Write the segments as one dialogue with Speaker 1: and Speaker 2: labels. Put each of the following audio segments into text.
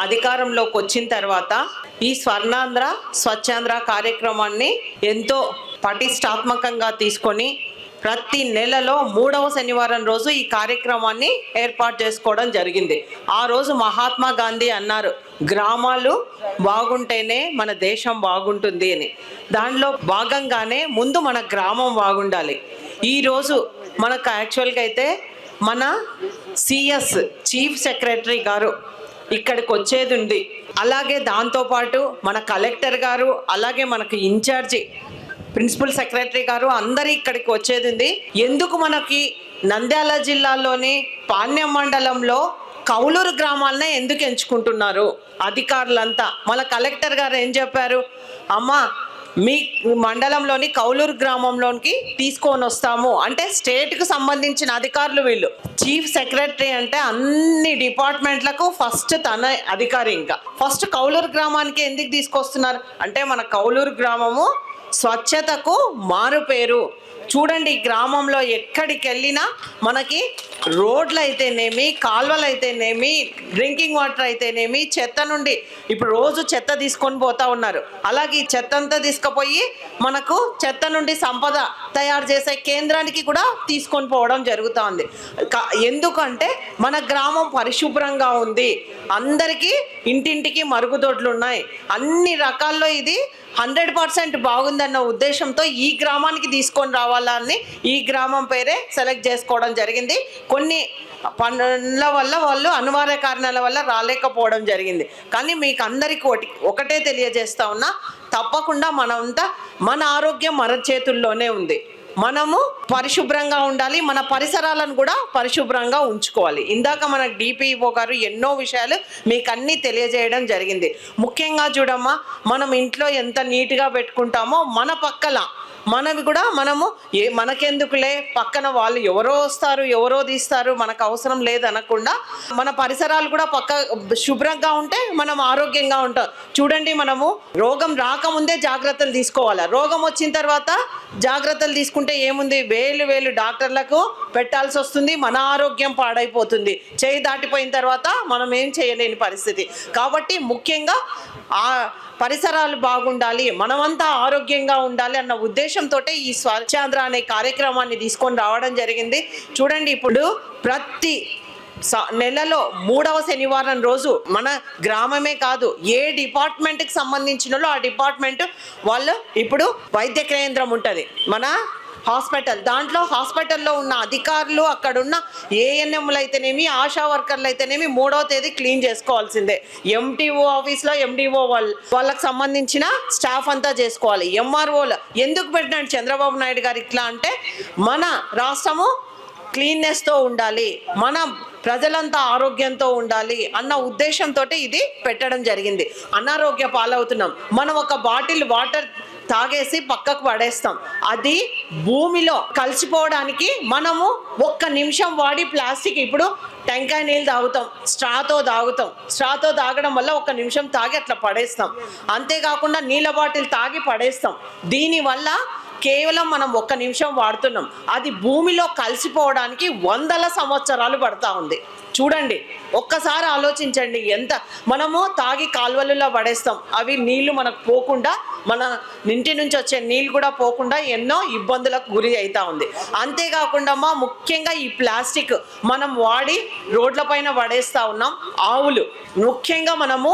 Speaker 1: అధికారంలోకి వచ్చిన తర్వాత ఈ స్వర్ణాంధ్ర స్వచ్ఛాంధ్ర కార్యక్రమాన్ని ఎంతో పటిష్టాత్మకంగా తీసుకొని ప్రతి నెలలో 3వ శనివారం రోజు ఈ కార్యక్రమాన్ని ఏర్పాటు చేసుకోవడం జరిగింది. ఆ రోజు మహాత్మా గాంధీ అన్నారు, గ్రామాలు బాగుంటేనే మన దేశం బాగుంటుంది అని. దానిలో భాగంగానే ముందు మన గ్రామం బాగుండాలి. ఈరోజు మనకు యాక్చువల్గా అయితే మన సిఎస్ చీఫ్ సెక్రటరీ గారు ఇక్కడికి వచ్చేది ఉంది. అలాగే దాంతోపాటు మన కలెక్టర్ గారు, అలాగే మనకు ఇన్ఛార్జి ప్రిన్సిపల్ సెక్రటరీ గారు అందరూ ఇక్కడికి వచ్చేది ఉంది. ఎందుకు మనకి నంద్యాల జిల్లాలోని పాణ్యం మండలంలో కౌలూరు గ్రామాలనే ఎందుకు ఎంచుకుంటున్నారు అధికారులంతా? మన కలెక్టర్ గారు ఏం చెప్పారు, అమ్మా మీ మండలంలోని కౌలూరు గ్రామంలోనికి తీసుకొని వస్తాము అంటే స్టేట్కి సంబంధించిన అధికారులు వీళ్ళు. చీఫ్ సెక్రటరీ అంటే అన్ని డిపార్ట్మెంట్లకు ఫస్ట్ తన అధికారి. ఇంకా ఫస్ట్ కౌలూరు గ్రామానికి ఎందుకు తీసుకొస్తున్నారు అంటే మన కౌలూరు గ్రామము స్వచ్ఛతకు మారు పేరు. చూడండి, ఈ గ్రామంలో ఎక్కడికి వెళ్ళినా మనకి రోడ్లు అయితేనేమి, కాలువలు అయితేనేమి, డ్రింకింగ్ వాటర్ అయితేనేమి, చెత్త నుండి ఇప్పుడు రోజు చెత్త తీసుకొని పోతా ఉన్నారు. అలాగే ఈ చెత్త అంతా తీసుకుపోయి మనకు చెత్త నుండి సంపద తయారు చేసే కేంద్రానికి కూడా తీసుకొని పోవడం జరుగుతూ ఉంది. ఎందుకంటే మన గ్రామం పరిశుభ్రంగా ఉంది, అందరికీ ఇంటింటికి మరుగుదొడ్లు ఉన్నాయి, అన్ని రకాల్లో ఇది 100% బాగుందన్న ఉద్దేశంతో ఈ గ్రామానికి తీసుకొని రావాలని ఈ గ్రామం పేరే సెలెక్ట్ చేసుకోవడం జరిగింది. కొన్ని పనుల వల్ల వాళ్ళు అనివార్య కారణాల వల్ల రాలేకపోవడం జరిగింది. కానీ మీకు అందరికీ ఒకటే తెలియజేస్తా ఉన్నా, తప్పకుండా మనంతా మన ఆరోగ్యం మన చేతుల్లోనే ఉంది. మనము పరిశుభ్రంగా ఉండాలి, మన పరిసరాలను కూడా పరిశుభ్రంగా ఉంచుకోవాలి. ఇందాక మన డిపిఓ గారు ఎన్నో విషయాలు మీకు అన్నీ తెలియజేయడం జరిగింది. ముఖ్యంగా చూడమ్మా, మనం ఇంట్లో ఎంత నీట్గా పెట్టుకుంటామో మన పక్కల మనవి కూడా మనము మనకెందుకులే, పక్కన వాళ్ళు ఎవరో వస్తారు ఎవరో తీస్తారు మనకు అవసరం లేదనకుండా మన పరిసరాలు కూడా శుభ్రంగా ఉంటే మనం ఆరోగ్యంగా ఉంటాం. చూడండి, మనము రోగం రాకముందే జాగ్రత్తలు తీసుకోవాలి. రోగం వచ్చిన తర్వాత జాగ్రత్తలు తీసుకుంటే ఏముంది, వేలు డాక్టర్లకు పెట్టాల్సి వస్తుంది, మన ఆరోగ్యం పాడైపోతుంది. చేయి దాటిపోయిన తర్వాత మనం ఏం చేయలేని పరిస్థితి. కాబట్టి ముఖ్యంగా ఆ పరిసరాలు బాగుండాలి, మనమంతా ఆరోగ్యంగా ఉండాలి అన్న ఉద్దేశంతో ఈ స్వచ్ఛాంధ్ర అనే కార్యక్రమాన్ని తీసుకొని రావడం జరిగింది. చూడండి, ఇప్పుడు ప్రతి నెలలో 3వ శనివారం రోజు మన గ్రామమే కాదు, ఏ డిపార్ట్మెంట్కి సంబంధించిన ఆ డిపార్ట్మెంట్ వాళ్ళు ఇప్పుడు వైద్య కేంద్రం ఉంటుంది, మన హాస్పిటల్. దాంట్లో హాస్పిటల్లో ఉన్న అధికారులు, అక్కడున్న ఏఎన్ఎంలు అయితేనేమి, ఆశా వర్కర్లు అయితేనేమి 3వ తేదీ క్లీన్ చేసుకోవాల్సిందే. ఎంటీఓ ఆఫీస్లో ఎండిఓ వాళ్ళకి సంబంధించిన స్టాఫ్ అంతా చేసుకోవాలి. ఎంఆర్ఓలు ఎందుకు పెట్టినాడు చంద్రబాబు నాయుడు గారు ఇట్లా అంటే, మన రాష్ట్రము క్లీన్నెస్తో ఉండాలి, మన ప్రజలంతా ఆరోగ్యంతో ఉండాలి అన్న ఉద్దేశంతో ఇది పెట్టడం జరిగింది. అనారోగ్య పాలవుతున్నాం. మనం ఒక బాటిల్ వాటర్ తాగేసి పక్కకు పడేస్తాం, అది భూమిలో కలిసిపోవడానికి మనము 1 నిమిషం వాడి ప్లాస్టిక్, ఇప్పుడు టెంకాయ నీళ్ళు తాగుతాం, స్ట్రాతో తాగడం వల్ల 1 నిమిషం తాగి అట్లా పడేస్తాం. అంతేకాకుండా నీళ్ళ బాటిల్ తాగి పడేస్తాం. దీనివల్ల కేవలం మనం 1 నిమిషం వాడుతున్నాం, అది భూమిలో కలిసిపోవడానికి 100ల సంవత్సరాలు పడతా ఉంది. చూడండి, ఒక్కసారి ఆలోచించండి, ఎంత మనము తాగి కాలువలలో పడేస్తాం, అవి నీళ్లు మనకు పోకుండా, మన ఇంటి నుంచి వచ్చే నీళ్ళు కూడా పోకుండా ఎన్నో ఇబ్బందులకు గురి అవుతా ఉంది. అంతేకాకుండా ముఖ్యంగా ఈ ప్లాస్టిక్ మనం వాడి రోడ్ల పైన పడేస్తా ఉన్నాం. ఆవులు, ముఖ్యంగా మనము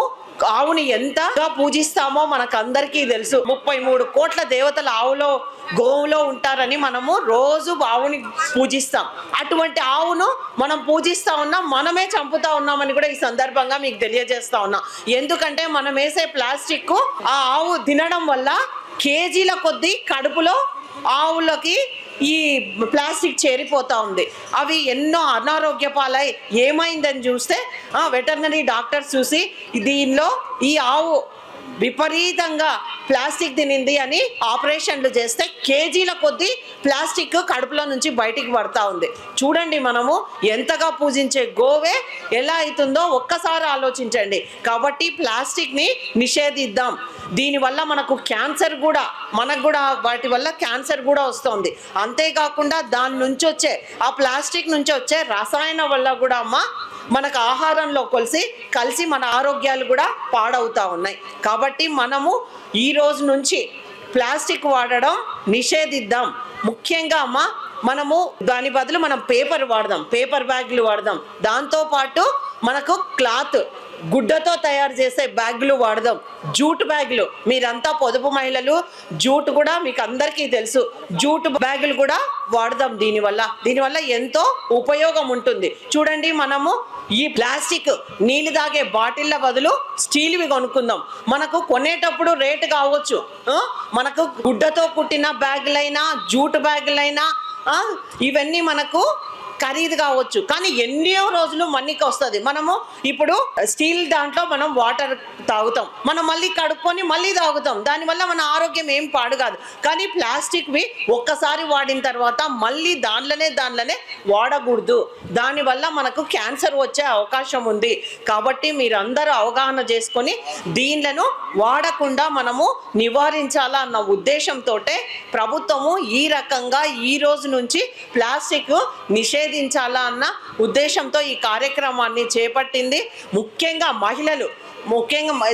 Speaker 1: ఆవుని ఎంతగా పూజిస్తామో మనకు అందరికీ తెలుసు. 33 కోట్ల దేవతలు గోవులో ఉంటారని మనము రోజు ఆవుని పూజిస్తాం. అటువంటి ఆవును మనం పూజిస్తా ఉన్నాం, మనమే చంపుతా ఉన్నామని కూడా ఈ సందర్భంగా మీకు తెలియజేస్తా ఉన్నాం. ఎందుకంటే మనం వేసే ప్లాస్టిక్ ఆ ఆవు తినడం వల్ల కేజీల కొద్దీ కడుపులో ఆవులకి ఈ ప్లాస్టిక్ చేరిపోతూ ఉంది. అవి ఎన్నో అనారోగ్య పాలై ఏమైందని చూస్తే వెటర్నరీ డాక్టర్స్ చూసి దీనిలో ఈ ఆవు విపరీతంగా ప్లాస్టిక్ తినింది అని ఆపరేషన్లు చేస్తే కేజీల కొద్దీ ప్లాస్టిక్ కడుపులో నుంచి బయటికి పడతా ఉంది. చూడండి, మనము ఎంతగా పూజించే గోవే ఎలా అవుతుందో ఒక్కసారి ఆలోచించండి. కాబట్టి ప్లాస్టిక్ని నిషేధిద్దాం. దీనివల్ల మనకు క్యాన్సర్ కూడా, వాటి వల్ల క్యాన్సర్ కూడా వస్తుంది. అంతేకాకుండా దాని నుంచి వచ్చే ఆ ప్లాస్టిక్ నుంచి వచ్చే రసాయన వల్ల కూడా మనకు ఆహారంలో కలిసి మన ఆరోగ్యాలు కూడా పాడవుతా ఉన్నాయి. కాబట్టి మనము ఈ రోజు నుంచి ప్లాస్టిక్ వాడడం నిషేధిద్దాం. ముఖ్యంగా అమ్మ, మనము దాని బదులు మనం పేపర్ వాడదాం, పేపర్ బ్యాగులు వాడదాం. దాంతోపాటు మనకు క్లాత్ గుడ్డతో తయారు చేసే బ్యాగులు వాడదాం. జూట్ బ్యాగులు, మీరంతా పొదుపు మహిళలు, జూట్ కూడా మీకు అందరికీ తెలుసు, జూట్ బ్యాగులు కూడా వాడదాం. దీనివల్ల ఎంతో ఉపయోగం ఉంటుంది. చూడండి, మనము ఈ ప్లాస్టిక్ నీళ్ళు తాగే బాటిళ్ళ బదులు స్టీల్వి కొనుక్కుందాం. మనకు కొనేటప్పుడు రేటు కావచ్చు, మనకు గుడ్డతో కుట్టిన బ్యాగులైనా జూట్ బ్యాగులైనా ఇవన్నీ మనకు ఖరీదు కావచ్చు, కానీ ఎన్నో రోజులు మన్నికి వస్తుంది. మనము ఇప్పుడు స్టీల్ దాంట్లో మనం వాటర్ తాగుతాం, మనం మళ్ళీ కడుక్కొని మళ్ళీ తాగుతాం. దానివల్ల మన ఆరోగ్యం ఏం పాడు కాదు. కానీ ప్లాస్టిక్వి ఒక్కసారి వాడిన తర్వాత మళ్ళీ దానిలోనే వాడకూడదు. దానివల్ల మనకు క్యాన్సర్ వచ్చే అవకాశం ఉంది. కాబట్టి మీరందరూ అవగాహన చేసుకొని దీనిలను వాడకుండా మనము నివారించాలన్న ఉద్దేశంతో ప్రభుత్వము ఈ రకంగా ఈ రోజు నుంచి ప్లాస్టిక్ నిషేధించాలా అన్న ఉద్దేశంతో ఈ కార్యక్రమాన్ని చేపట్టింది. ముఖ్యంగా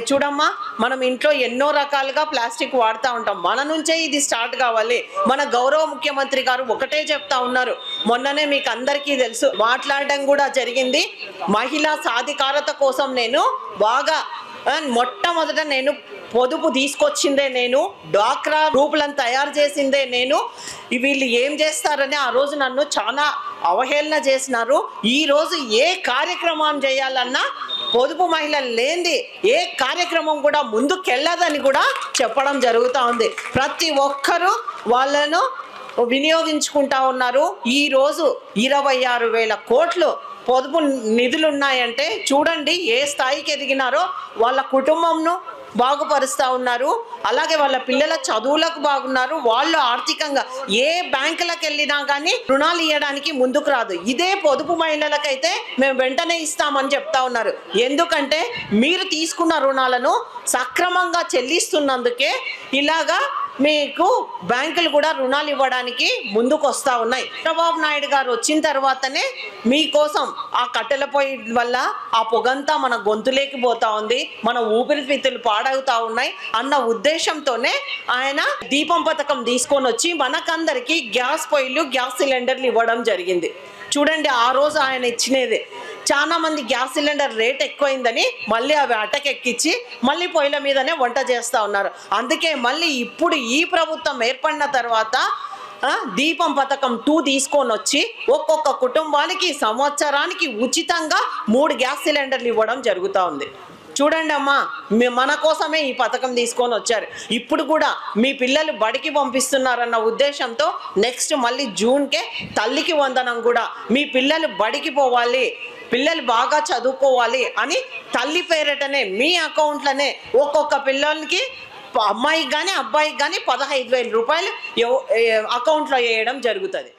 Speaker 1: చూడమ్మా, మనం ఇంట్లో ఎన్నో రకాలుగా ప్లాస్టిక్ వాడుతూ ఉంటాం. మన నుంచే ఇది స్టార్ట్ కావాలి. మన గౌరవ ముఖ్యమంత్రి గారు ఒకటే చెప్తా ఉన్నారు, మొన్ననే మీకు అందరికీ తెలుసు, మాట్లాడడం కూడా జరిగింది. మహిళా సాధికారత కోసం నేను బాగా మొట్టమొదట నేను పొదుపు తీసుకొచ్చిందే నేను, డ్వాక్రా గ్రూపులను తయారు చేసిందే నేను. వీళ్ళు ఏం చేస్తారని ఆ రోజు నన్ను చాలా అవహేళన చేసినారు. ఈరోజు ఏ కార్యక్రమం చేయాలన్నా పొదుపు మహిళలు లేనిది ఏ కార్యక్రమం కూడా ముందుకెళ్ళదని కూడా చెప్పడం జరుగుతూ ఉంది. ప్రతి ఒక్కరూ వాళ్ళను వినియోగించుకుంటా ఉన్నారు. ఈరోజు 26,000 కోట్లు పొదుపు నిధులు ఉన్నాయంటే చూడండి ఏ స్థాయికి ఎదిగినారో. వాళ్ళ కుటుంబంను బాగుపరుస్తూ ఉన్నారు, అలాగే వాళ్ళ పిల్లల చదువులకు బాగున్నారు. వాళ్ళు ఆర్థికంగా ఏ బ్యాంకులకు వెళ్ళినా కానీ రుణాలు ఇవ్వడానికి ముందుకు రాదు. ఇదే పొదుపు మహిళలకైతే మేము వెంటనే ఇస్తామని చెప్తా ఉన్నారు. ఎందుకంటే మీరు తీసుకున్న రుణాలను సక్రమంగా చెల్లిస్తున్నందుకే ఇలాగా మీకు బ్యాంకులు కూడా రుణాలు ఇవ్వడానికి ముందుకు వస్తూ ఉన్నాయి. చంద్రబాబు నాయుడు గారు వచ్చిన తర్వాతనే మీకోసం ఆ కట్టెల పొయ్యి వల్ల ఆ పొగంతా మన గొంతులేకి పోతా ఉంది, మన ఊపిరితిత్తులు పాడవుతా ఉన్నాయి అన్న ఉద్దేశంతోనే ఆయన దీపం పథకం తీసుకొని వచ్చి మనకందరికీ గ్యాస్ పొయ్యిలు, గ్యాస్ సిలిండర్లు ఇవ్వడం జరిగింది. చూడండి, ఆ రోజు ఆయన ఇచ్చినదే. చాలా మంది గ్యాస్ సిలిండర్ రేట్ ఎక్కువైందని మళ్ళీ అవి అటకెక్కించి మళ్ళీ పొయ్యిల మీదనే వంట చేస్తూ ఉన్నారు. అందుకే మళ్ళీ ఇప్పుడు ఈ ప్రభుత్వం ఏర్పడిన తర్వాత దీపం పథకం 2 తీసుకొని వచ్చి ఒక్కొక్క కుటుంబానికి సంవత్సరానికి ఉచితంగా 3 గ్యాస్ సిలిండర్లు ఇవ్వడం జరుగుతూ ఉంది. చూడండి అమ్మా, మన కోసమే ఈ పథకం తీసుకొని వచ్చారు. ఇప్పుడు కూడా మీ పిల్లలు బడికి పంపిస్తున్నారన్న ఉద్దేశంతో నెక్స్ట్ మళ్ళీ జూన్కే తల్లికి వందనం కూడా, మీ పిల్లలు బడికి పోవాలి, పిల్లలు బాగా చదువుకోవాలి అని తల్లి పేరిటనే మీ అకౌంట్లోనే ఒక్కొక్క పిల్లలకి, అమ్మాయికి కానీ అబ్బాయికి కానీ 15,000 రూపాయలు అకౌంట్లో వేయడం జరుగుతుంది.